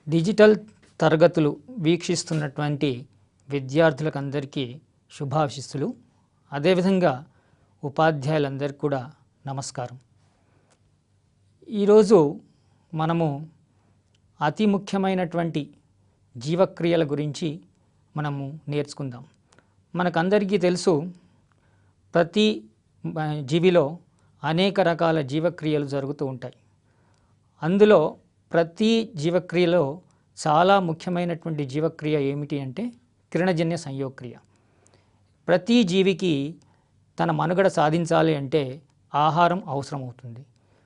Digital తరగతులు వీక్షిస్తున్నటువంటి విద్యార్థులకందరికీ శుభాశీస్సులు. అదేవిధంగా ఉపాధ్యాయులందరికీ కూడా నమస్కారం. ఈరోజు మనము అతి ముఖ్యమైనటువంటి జీవక్రియల గురించి మనము నేర్చుకుందాం. మనకందరికీ తెలుసు, ప్రతి జీవిలో అనేక రకాల జీవక్రియలు జరుగుతూ ఉంటాయి. అందులో ప్రతి జీవక్రియలో చాలా ముఖ్యమైనటువంటి జీవక్రియ ఏమిటి అంటే కిరణజన్య సంయోగక్రియ. ప్రతి జీవికి తన మనుగడ సాధించాలి అంటే ఆహారం అవసరమవుతుంది.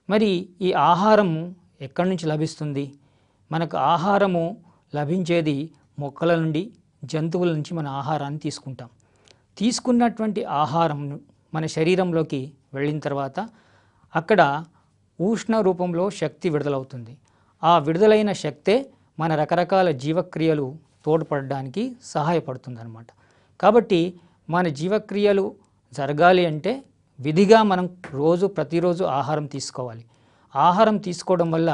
మరి ఈ ఆహారం ఎక్కడి నుంచి లభిస్తుంది? మనకు ఆహారము లభించేది మొక్కల నుండి, జంతువుల నుంచి మన ఆహారాన్ని తీసుకుంటాం. తీసుకున్నటువంటి ఆహారం మన శరీరంలోకి వెళ్ళిన తర్వాత అక్కడ ఉష్ణ రూపంలో శక్తి విడుదలవుతుంది. ఆ విడుదలైన శక్తే మన రకరకాల జీవక్రియలు తోడ్పడడానికి సహాయపడుతుంది అన్నమాట. కాబట్టి మన జీవక్రియలు జరగాలి అంటే విధిగా మనం ప్రతిరోజు ఆహారం తీసుకోవాలి. ఆహారం తీసుకోవడం వల్ల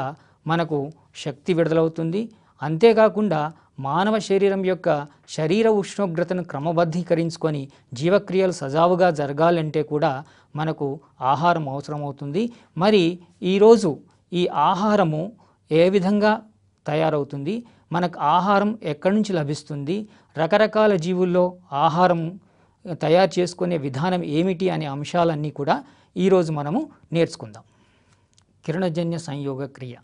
మనకు శక్తి విడుదలవుతుంది. అంతేకాకుండా మానవ శరీరం యొక్క శరీర ఉష్ణోగ్రతను క్రమబద్ధీకరించుకొని జీవక్రియలు సజావుగా జరగాలంటే కూడా మనకు ఆహారం అవసరమవుతుంది. మరి ఈరోజు ఈ ఆహారము ఏ విధంగా తయారవుతుంది, మనకు ఆహారం ఎక్కడి నుంచి లభిస్తుంది, రకరకాల జీవుల్లో ఆహారం తయారు చేసుకునే విధానం ఏమిటి అనే అంశాలన్నీ కూడా ఈరోజు మనము నేర్చుకుందాం. కిరణజన్య సంయోగ క్రియ.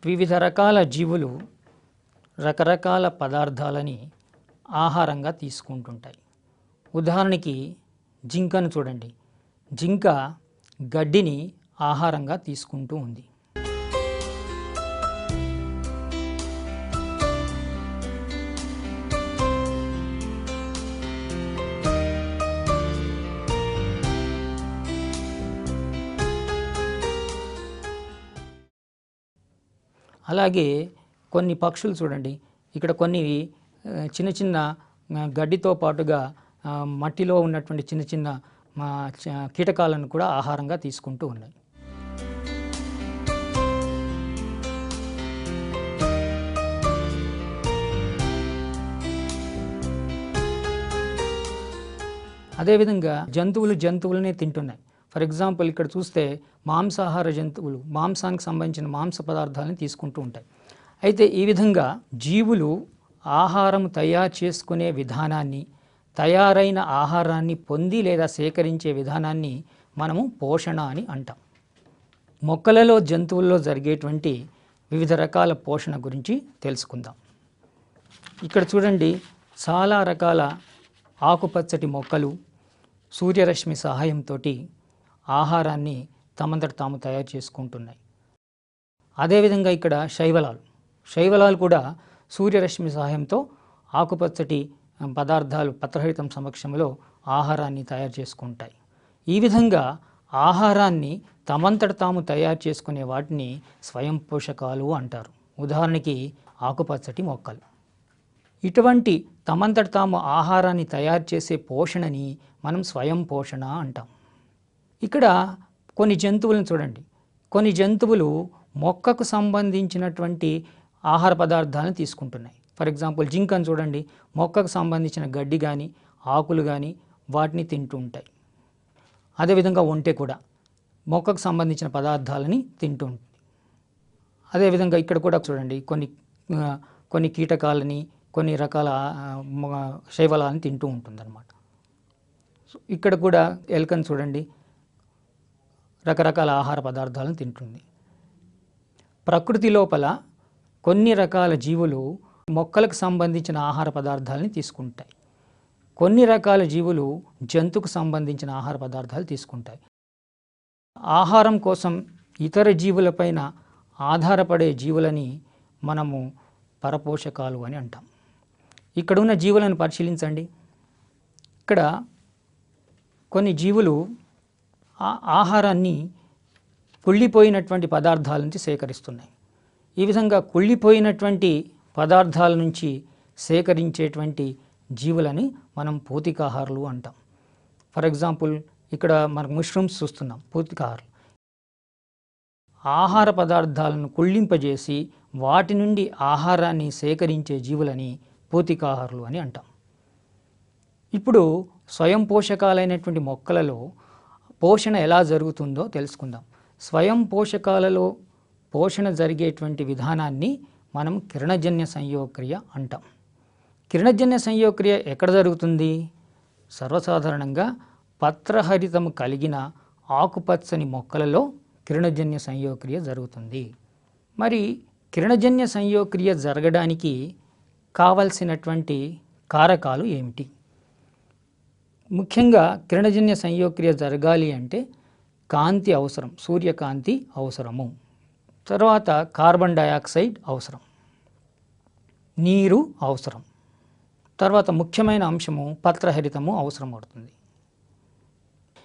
వివిధ రకాల జీవులు రకరకాల పదార్థాలని ఆహారంగా తీసుకుంటుంటాయి. ఉదాహరణకి జింకను చూడండి. జింక గడ్డిని ఆహారంగా తీసుకుంటూ ఉంది. అలాగే కొన్ని పక్షులు చూడండి. ఇక్కడ కొన్ని చిన్న చిన్న గడ్డితో పాటుగా మట్టిలో ఉన్నటువంటి చిన్న చిన్న కీటకాలను కూడా ఆహారంగా తీసుకుంటూ ఉన్నాయి. అదేవిధంగా జంతువులనే తింటున్నాయి. ఫర్ ఎగ్జాంపుల్ ఇక్కడ చూస్తే మాంసాహార జంతువులు మాంసానికి సంబంధించిన మాంస పదార్థాలను తీసుకుంటూ ఉంటాయి. అయితే ఈ విధంగా జీవులు ఆహారం తయారు చేసుకునే విధానాన్ని, తయారైన ఆహారాన్ని పొంది లేదా సేకరించే విధానాన్ని మనము పోషణ అని అంటాం. మొక్కలలో, జంతువుల్లో జరిగేటువంటి వివిధ రకాల పోషణ గురించి తెలుసుకుందాం. ఇక్కడ చూడండి, చాలా రకాల ఆకుపచ్చటి మొక్కలు సూర్యరశ్మి సహాయంతో ఆహారాన్ని తమంతట తాము తయారు చేసుకుంటున్నాయి. అదేవిధంగా ఇక్కడ శైవలాలు కూడా సూర్యరశ్మి సహాయంతో ఆకుపచ్చటి పదార్థాలు పత్రహరితం సమక్షంలో ఆహారాన్ని తయారు చేసుకుంటాయి. ఈ విధంగా ఆహారాన్ని తమంతట తాము తయారు చేసుకునే వాటిని స్వయం పోషకాలు అంటారు. ఉదాహరణకి ఆకుపచ్చటి మొక్కలు. ఇటువంటి తమంతట తాము ఆహారాన్ని తయారు చేసే పోషణని మనం స్వయం పోషణ అంటాం. ఇక్కడ కొన్ని జంతువులను చూడండి. కొన్ని జంతువులు మొక్కకు సంబంధించినటువంటి ఆహార పదార్థాలను తీసుకుంటున్నాయి. ఫర్ ఎగ్జాంపుల్ జింకను చూడండి. మొక్కకు సంబంధించిన గడ్డి కానీ, ఆకులు కానీ వాటిని తింటూ ఉంటాయి. అదేవిధంగా ఒంటె కూడా మొక్కకు సంబంధించిన పదార్థాలని తింటూ ఉంటుంది. అదేవిధంగా ఇక్కడ కూడా చూడండి, కొన్ని కీటకాలని, కొన్ని రకాల శైవలాలని తింటూ ఉంటుందన్నమాట. ఇక్కడ కూడా ఎలుకను చూడండి, రకరకాల ఆహార పదార్థాలను తింటుంది. ప్రకృతి లోపల కొన్ని రకాల జీవులు మొక్కలకు సంబంధించిన ఆహార పదార్థాలని తీసుకుంటాయి. కొన్ని రకాల జీవులు జంతువుకు సంబంధించిన ఆహార పదార్థాలు తీసుకుంటాయి. ఆహారం కోసం ఇతర జీవులపైన ఆధారపడే జీవులని మనము పరపోషకాలు అని అంటాం. ఇక్కడ ఉన్న జీవులను పరిశీలించండి. ఇక్కడ కొన్ని జీవులు ఆహారాన్ని కుళ్ళిపోయినటువంటి పదార్థాల నుంచి సేకరిస్తున్నాయి. ఈ విధంగా కుళ్ళిపోయినటువంటి పదార్థాల నుంచి సేకరించేటువంటి జీవులని మనం పూతికాహారులు అంటాం. ఫర్ ఎగ్జాంపుల్ ఇక్కడ మనకు మష్రూమ్స్ చూస్తున్నాం, పూతికాహారులు. ఆహార పదార్థాలను కుళ్ళింపజేసి వాటి నుండి ఆహారాన్ని సేకరించే జీవులని పోతికాహారులు అని అంటాం. ఇప్పుడు స్వయం పోషకాలైనటువంటి మొక్కలలో పోషణ ఎలా జరుగుతుందో తెలుసుకుందాం. స్వయం పోషకాలలో పోషణ జరిగేటువంటి విధానాన్ని మనం కిరణజన్య సంయోగక్రియ అంటాం. కిరణజన్య సంయోగక్రియ ఎక్కడ జరుగుతుంది? సర్వసాధారణంగా పత్రహరితము కలిగిన ఆకుపచ్చని మొక్కలలో కిరణజన్య సంయోగక్రియ జరుగుతుంది. మరి కిరణజన్య సంయోగక్రియ జరగడానికి కావలసినటువంటి కారకాలు ఏమిటి? ముఖ్యంగా కిరణజన్య సంయోగక్రియ జరగాలి అంటే కాంతి అవసరం, సూర్యకాంతి అవసరము. తర్వాత కార్బన్ డయాక్సైడ్ అవసరం, నీరు అవసరం. తర్వాత ముఖ్యమైన అంశము పత్రహరితము అవసరం పడుతుంది.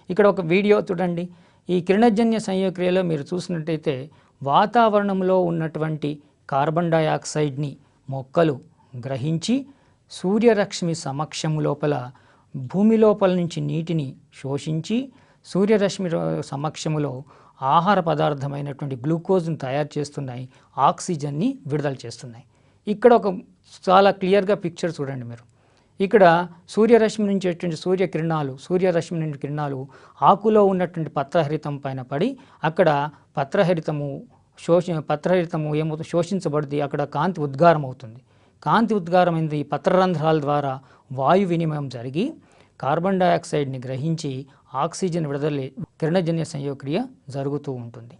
ఇక్కడ ఒక వీడియో చూడండి. ఈ కిరణజన్య సంయోగక్రియలో మీరు చూసినట్టయితే వాతావరణంలో ఉన్నటువంటి కార్బన్ డయాక్సైడ్ని మొక్కలు గ్రహించి సూర్యరశ్మి సమక్షము లోపల భూమి లోపల నుంచి నీటిని శోషించి సూర్యరశ్మి సమక్షములో ఆహార పదార్థమైనటువంటి గ్లూకోజ్ని తయారు చేస్తున్నాయి, ఆక్సిజన్ని విడుదల చేస్తున్నాయి. ఇక్కడ ఒక చాలా క్లియర్గా పిక్చర్ చూడండి మీరు. ఇక్కడ సూర్యరశ్మి నుంచి వచ్చేటువంటి సూర్యరశ్మి నుండి కిరణాలు ఆకులో ఉన్నటువంటి పత్రహరితం పైన పడి అక్కడ పత్రహరితము ఏమవుతుంది, శోషించబడుతుంది. అక్కడ కాంతి ఉద్గారం అవుతుంది. కాంతి ఉద్గారం అయింది పత్రరంధ్రాల ద్వారా వాయు వినిమయం జరిగి కార్బన్ డయాక్సైడ్ని గ్రహించి ఆక్సిజన్ విడుదల కిరణజన్య సంయోగక్రియ జరుగుతూ ఉంటుంది.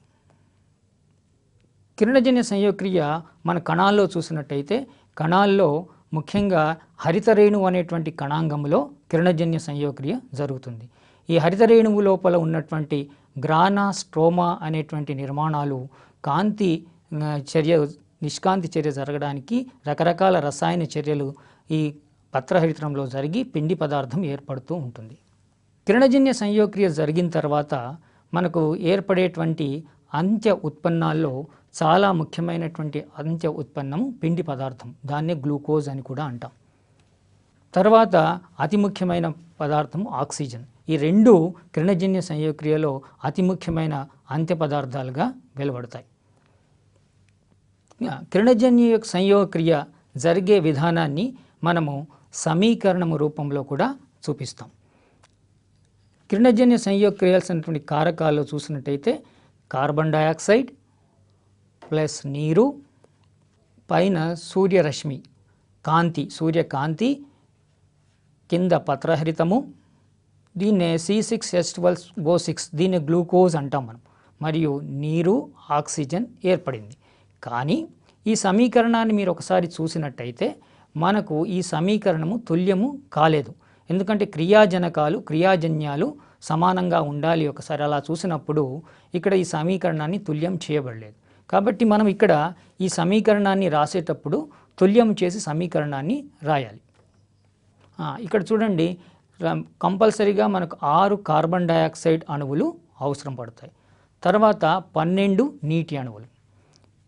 కిరణజన్య సంయోగక్రియ మన కణాల్లో చూసినట్టయితే కణాల్లో ముఖ్యంగా హరితరేణువు అనేటువంటి కణాంగంలో కిరణజన్య సంయోగక్రియ జరుగుతుంది. ఈ హరితరేణువు లోపల ఉన్నటువంటి గ్రానా స్ట్రోమా అనేటువంటి నిర్మాణాలు కాంతి చర్య నిష్కాంతి చర్య జరగడానికి రకరకాల రసాయన చర్యలు ఈ పత్రహరితంలో జరిగి పిండి పదార్థం ఏర్పడుతూ ఉంటుంది. కిరణజన్య సంయోగక్రియ జరిగిన తర్వాత మనకు ఏర్పడేటువంటి అంత్య ఉత్పన్నాల్లో చాలా ముఖ్యమైనటువంటి అంత్య ఉత్పన్నము పిండి పదార్థం, దాన్నే గ్లూకోజ్ అని కూడా అంటాం. తర్వాత అతి ముఖ్యమైన పదార్థం ఆక్సిజన్. ఈ రెండు కిరణజన్య సంయోగక్రియలో అతి ముఖ్యమైన అంత్య పదార్థాలుగా వెలువడతాయి. కిరణజన్య సంయోగక్రియ జరిగే విధానాన్ని మనము సమీకరణము రూపంలో కూడా చూపిస్తాం. కిరణజన్య సంయోగక్రియాల్సినటువంటి కారకాల్లో చూసినట్టయితే కార్బన్ డయాక్సైడ్ ప్లస్ నీరు పైన సూర్యరశ్మి సూర్యకాంతి కింద పత్రహరితము, దీన్నే C6H12O6 దీన్ని గ్లూకోజ్ అంటాం మనం, మరియు నీరు ఆక్సిజన్ ఏర్పడింది. కానీ ఈ సమీకరణాన్ని మీరు ఒకసారి చూసినట్టయితే మనకు ఈ సమీకరణము తుల్యము కాలేదు. ఎందుకంటే క్రియాజన్యాలు సమానంగా ఉండాలి. ఒకసారి అలా చూసినప్పుడు ఇక్కడ ఈ సమీకరణాన్ని తుల్యం చేయబడలేదు. కాబట్టి మనం ఇక్కడ ఈ సమీకరణాన్ని రాసేటప్పుడు తుల్యం చేసి సమీకరణాన్ని రాయాలి. ఇక్కడ చూడండి, కంపల్సరీగా మనకు 6 కార్బన్ డయాక్సైడ్ అణువులు అవసరం పడతాయి. తర్వాత 12 నీటి అణువులు.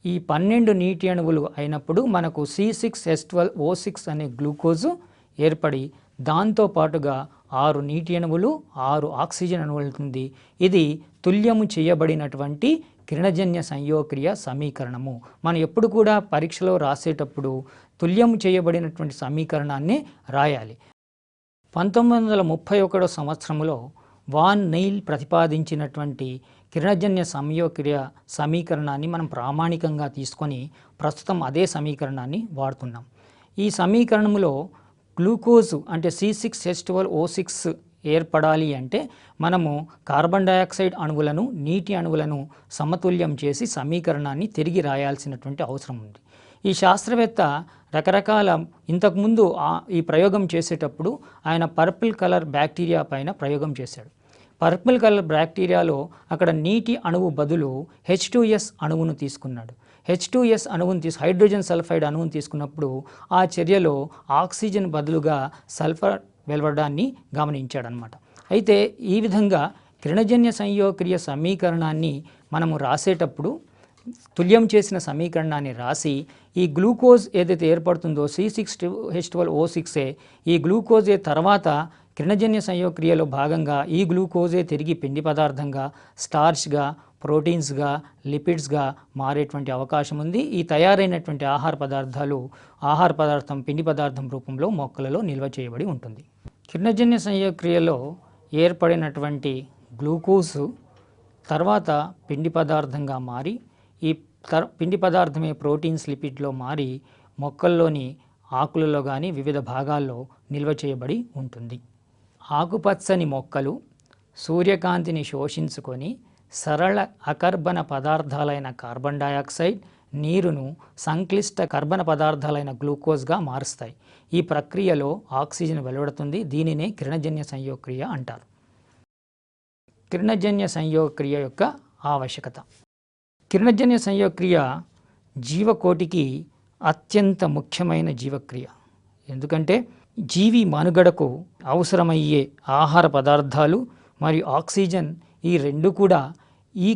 ఈ 12 నీటి అణువులు అయినప్పుడు మనకు C6H12O6 అనే గ్లూకోజు ఏర్పడి దాంతో పాటుగా 6 నీటి అణువులు 6 ఆక్సిజన్ అణువులు ఉంటుంది. ఇది తుల్యము చేయబడినటువంటి కిరణజన్య సంయోగక్రియ సమీకరణము. మనం ఎప్పుడు కూడా పరీక్షలో రాసేటప్పుడు తుల్యము చేయబడినటువంటి సమీకరణాన్ని రాయాలి. 1931 సంవత్సరంలో వాన్ నీల్ ప్రతిపాదించినటువంటి కిరణజన్య సంయోగక్రియ సమీకరణాన్ని మనం ప్రామాణికంగా తీసుకొని ప్రస్తుతం అదే సమీకరణాన్ని వాడుతున్నాం. ఈ సమీకరణంలో గ్లూకోజు అంటే C6H12O6 ఏర్పడాలి అంటే మనము కార్బన్ డయాక్సైడ్ అణువులను నీటి అణువులను సమతుల్యం చేసి సమీకరణాన్ని తిరిగి రాయాల్సినటువంటి అవసరం ఉంది. ఈ శాస్త్రవేత్త రకరకాల ఇంతకుముందు ఈ ప్రయోగం చేసేటప్పుడు ఆయన పర్పుల్ కలర్ బ్యాక్టీరియా పైన ప్రయోగం చేశాడు. పర్పుల్ కలర్ బ్యాక్టీరియాలో అక్కడ నీటి అణువు బదులు H2S అణువును తీసుకున్నాడు. H2S అణువును హైడ్రోజన్ సల్ఫైడ్ అణువును తీసుకున్నప్పుడు ఆ చర్యలో ఆక్సిజన్ బదులుగా సల్ఫర్ వెలువడాన్ని గమనించాడనమాట. అయితే ఈ విధంగా కిరణజన్య సంయోగక్రియ సమీకరణాన్ని మనము రాసేటప్పుడు తుల్యం చేసిన సమీకరణాన్ని రాసి ఈ గ్లూకోజ్ ఏదైతే ఏర్పడుతుందో C6H12O6 ఈ గ్లూకోజే తర్వాత కిరణజన్య సంయోగక్రియలో భాగంగా ఈ గ్లూకోజే తిరిగి పిండి పదార్థంగా స్టార్చ్గా ప్రోటీన్స్గా, లిపిడ్స్గా మారేటువంటి అవకాశం ఉంది. ఈ తయారైనటువంటి ఆహార పదార్థం పిండి పదార్థం రూపంలో మొక్కలలో నిల్వ చేయబడి ఉంటుంది. కిరణజన్య సంయోగక్రియలో ఏర్పడినటువంటి గ్లూకోజ్ తర్వాత పిండి పదార్థంగా మారి ఈ పిండి పదార్థమే ప్రోటీన్స్, లిపిడ్లో మారి మొక్కల్లోని ఆకులలో కానీ వివిధ భాగాల్లో నిల్వ చేయబడి ఉంటుంది. ఆకుపచ్చని మొక్కలు సూర్యకాంతిని శోషించుకొని సరళ అకర్బన పదార్థాలైన కార్బన్ డయాక్సైడ్, నీరును సంక్లిష్ట కర్బన పదార్థాలైన గ్లూకోజ్గా మారుస్తాయి. ఈ ప్రక్రియలో ఆక్సిజన్ వెలువడుతుంది. దీనినే కిరణజన్య సంయోగక్రియ అంటారు. కిరణజన్య సంయోగక్రియ యొక్క ఆవశ్యకత. కిరణజన్య సంయోగక్రియ జీవకోటికి అత్యంత ముఖ్యమైన జీవక్రియ. ఎందుకంటే జీవి మనుగడకు అవసరమయ్యే ఆహార పదార్థాలు మరియు ఆక్సిజన్ ఈ రెండు కూడా ఈ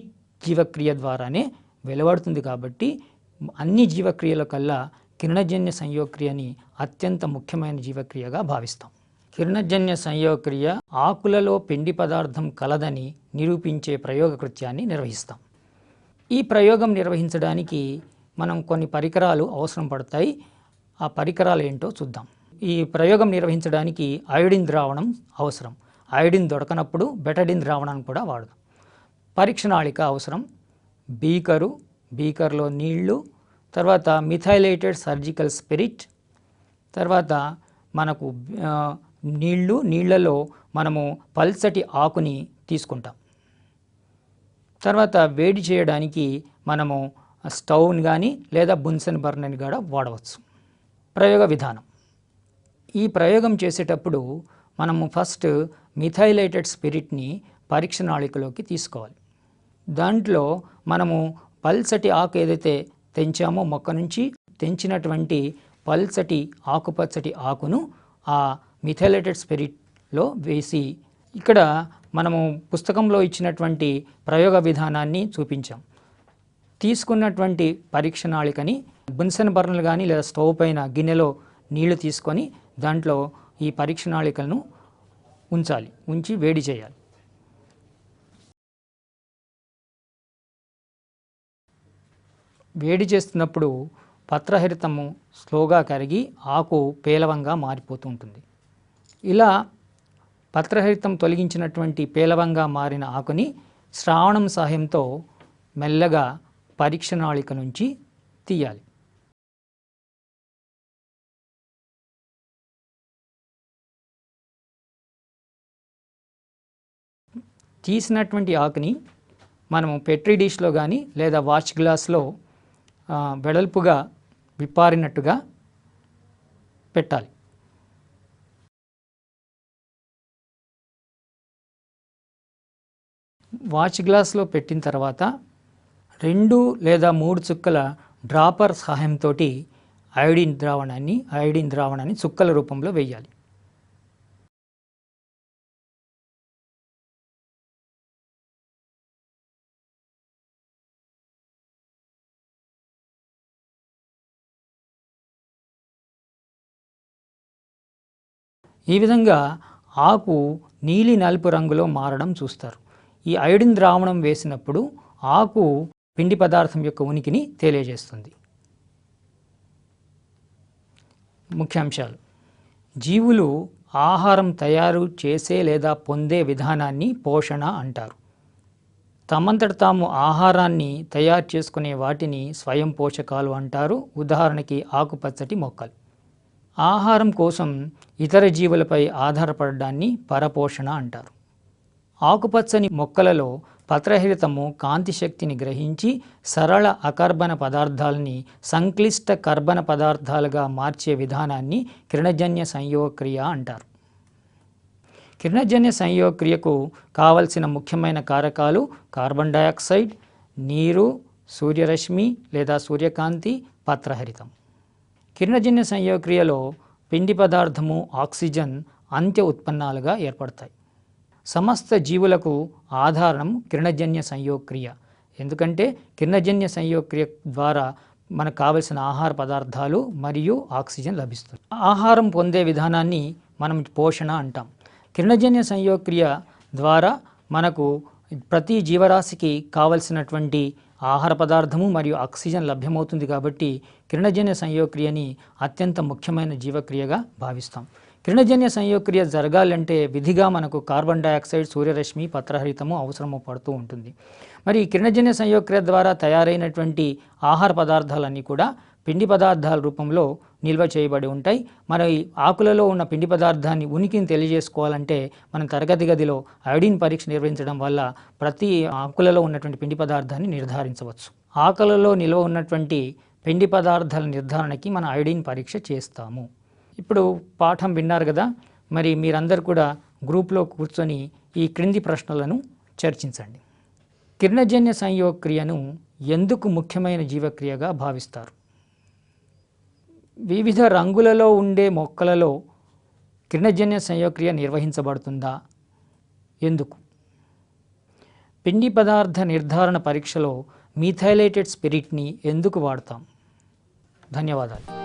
జీవక్రియ ద్వారానే వెలువడుతుంది. కాబట్టి అన్ని జీవక్రియల కల్లా కిరణజన్య సంయోగక్రియని అత్యంత ముఖ్యమైన జీవక్రియగా భావిస్తాం. కిరణజన్య సంయోగక్రియ ఆకులలో పిండి పదార్థం కలదని నిరూపించే ప్రయోగ కృత్యాన్ని నిర్వహిస్తాం. ఈ ప్రయోగం నిర్వహించడానికి మనం కొన్ని పరికరాలు అవసరం పడతాయి. ఆ పరికరాలు ఏంటో చూద్దాం. ఈ ప్రయోగం నిర్వహించడానికి అయోడిన్ ద్రావణం అవసరం. అయోడిన్ దొరకనప్పుడు బెటడిన్ ద్రావణాన్ని కూడా వాడదాం. పరీక్షణాళిక అవసరం. బీకర్లో నీళ్లు, తర్వాత మిథైలేటెడ్ సర్జికల్ స్పిరిట్, తర్వాత మనకు నీళ్లలో మనము పల్చటి ఆకుని తీసుకుంటాం. తర్వాత వేడి చేయడానికి మనము స్టవ్ని కానీ లేదా బున్సెన్ బర్నర్ని కూడా వాడవచ్చు. ప్రయోగ విధానం. ఈ ప్రయోగం చేసేటప్పుడు మనము ఫస్ట్ మిథైలేటెడ్ స్పిరిట్ని పరీక్షణాళికలోకి తీసుకోవాలి. దాంట్లో మనము పల్చటి ఆకు ఏదైతే తెంచామో మొక్క నుంచి తెంచినటువంటి పల్చటి ఆకుపచ్చటి ఆకును ఆ మిథైలేటెడ్ స్పిరిట్లో వేసి, ఇక్కడ మనము పుస్తకంలో ఇచ్చినటువంటి ప్రయోగ విధానాన్ని చూపించాం. తీసుకున్నటువంటి పరీక్షణాళికని బున్సెన్ బర్నర్ కానీ లేదా స్టవ్ పైన గిన్నెలో నీళ్లు తీసుకొని దాంట్లో ఈ పరీక్షణాళికలను ఉంచి వేడి చేయాలి. వేడి చేస్తున్నప్పుడు పత్రహరితము స్లోగా కరిగి ఆకు పేలవంగా మారిపోతూ ఉంటుంది. ఇలా పత్రహరితం తొలగించినటువంటి పేలవంగా మారిన ఆకుని శ్రావణం సహాయంతో మెల్లగా పరీక్షణాళిక నుంచి తీయాలి. తీసినటువంటి ఆకుని మనము పెట్రీ డిష్లో కానీ లేదా వాచ్ గ్లాస్లో వెడల్పుగా విప్పారినట్టుగా పెట్టాలి. వాచ్ గ్లాస్లో పెట్టిన తర్వాత 2 లేదా 3 చుక్కల డ్రాపర్ సహాయంతో అయోడిన్ ద్రావణాన్ని చుక్కల రూపంలో వేయాలి. ఈ విధంగా ఆకు నీలి నలుపు రంగులో మారడం చూస్తారు. ఈ అయోడిన్ ద్రావణం వేసినప్పుడు ఆకు పిండి పదార్థం యొక్క ఉనికిని తెలియజేస్తుంది. ముఖ్యాంశాలు. జీవులు ఆహారం తయారు చేసే లేదా పొందే విధానాన్ని పోషణ అంటారు. తమంతట తాము ఆహారాన్ని తయారు చేసుకునే వాటిని స్వయం పోషకాలు అంటారు. ఉదాహరణకి ఆకుపచ్చటి మొక్కలు. ఆహారం కోసం ఇతర జీవులపై ఆధారపడడాన్ని పరపోషణ అంటారు. ఆకుపచ్చని మొక్కలలో పత్రహరితము కాంతి శక్తిని గ్రహించి సరళ అకర్బన పదార్థాలని సంక్లిష్ట కర్బన పదార్థాలుగా మార్చే విధానాన్ని కిరణజన్య సంయోగక్రియ అంటారు. కిరణజన్య సంయోగక్రియకు కావలసిన ముఖ్యమైన కారకాలు కార్బన్ డయాక్సైడ్, నీరు, సూర్యరశ్మి లేదా సూర్యకాంతి, పత్రహరితం. కిరణజన్య సంయోగక్రియలో పిండి పదార్థము, ఆక్సిజన్ అంత్య ఉత్పన్నాలుగా ఏర్పడతాయి. సమస్త జీవులకు ఆధారం కిరణజన్య సంయోగక్రియ. ఎందుకంటే కిరణజన్య సంయోగక్రియ ద్వారా మనకు కావలసిన ఆహార పదార్థాలు మరియు ఆక్సిజన్ లభిస్తుంది. ఆహారం పొందే విధానాన్ని మనం పోషణ అంటాం. కిరణజన్య సంయోగక్రియ ద్వారా మనకు ప్రతి జీవరాశికి కావలసినటువంటి ఆహార పదార్థము మరియు ఆక్సిజన్ లభ్యమవుతుంది కాబట్టి కిరణజన్య సంయోగక్రియని అత్యంత ముఖ్యమైన జీవక్రియగా భావిస్తాం. కిరణజన్య సంయోగక్రియ జరగాలంటే విధిగా మనకు కార్బన్ డయాక్సైడ్, సూర్యరశ్మి, పత్రహరితము అవసరము పడుతూ ఉంటుంది. మరి ఈ కిరణజన్య సంయోగక్రియ ద్వారా తయారైనటువంటి ఆహార పదార్థాలన్నీ కూడా పిండి పదార్థాల రూపంలో నిల్వ చేయబడి ఉంటాయి. మరి ఆకులలో ఉన్న పిండి పదార్థాన్ని ఉనికిని తెలియజేసుకోవాలంటే మనం తరగతి గదిలో అయోడిన్ పరీక్ష నిర్వహించడం వల్ల ప్రతి ఆకులలో ఉన్నటువంటి పిండి పదార్థాన్ని నిర్ధారించవచ్చు. ఆకులలో నిల్వ ఉన్నటువంటి పిండి పదార్థాల నిర్ధారణకి మనం అయోడిన్ పరీక్ష చేస్తాము. ఇప్పుడు పాఠం విన్నారు కదా, మరి మీరందరూ కూడా గ్రూప్లో కూర్చొని ఈ క్రింది ప్రశ్నలను చర్చించండి. కిరణజన్య సంయోగక్రియను ఎందుకు ముఖ్యమైన జీవక్రియగా భావిస్తారు? వివిధ రంగులలో ఉండే మొక్కలలో కిరణజన్య సంయోగక్రియ నిర్వహించబడుతుందా? ఎందుకు? పిండి పదార్థ నిర్ధారణ పరీక్షలో మీథైలేటెడ్ స్పిరిట్ని ఎందుకు వాడతాం? ధన్యవాదాలు.